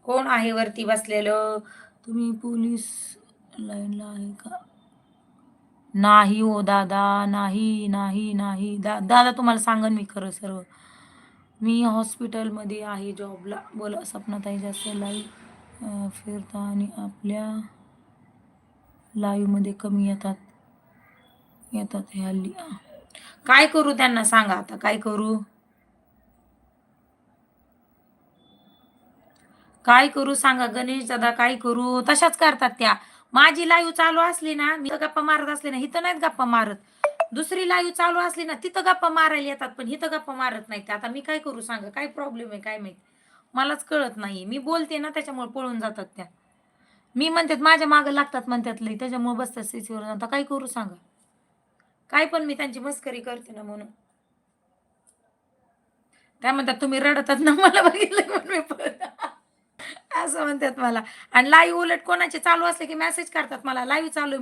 कोण आहे वरती बसलेलं? तुम्ही पोलीस लाईनला आहे का? नाही हो दादा, नाही, नाही, नाही. दादा तुम्हाला सांगन मी खरं सर्व. मी हॉस्पिटलमध्ये आहे जॉबला. बोला सपनाताई जास्त लाईव्ह फिरता आणि आपल्या लाईव्हमध्ये कमी येतात येतात हे हल्ली. काय करू त्यांना सांगा आता, काय करू? काय करू सांगा गणेश दादा, काय करू? तशाच करतात त्या. माझी लाईव्ह चालू असली ना, मी गप्पा मारत असले ना, इथं नाहीत गप्पा मारत. दुसरी लाईव्ह चालू असली ना, तिथं गप्पा मारायला येतात, पण इथं गप्पा मारत नाहीत. आता मी काय करू सांगा? काय प्रॉब्लेम आहे काय माहित? मलाच कळत नाही. मी बोलते ना त्याच्यामुळे पळून जातात त्या. मी म्हणतात माझ्या मागं लागतात म्हणतात लई, त्याच्यामुळे बसतात सीसीवर. आता काय करू सांगा? काय पण मी त्यांची मस्करी करते ना म्हणून. त्या म्हणतात तुम्ही रडतात ना मला बघितलं म्हणून मी असं म्हणतात मला. आणि लाईव्ह उलट कोणाचे चालू असले की मेसेज करतात मला, लाईव्ह चालू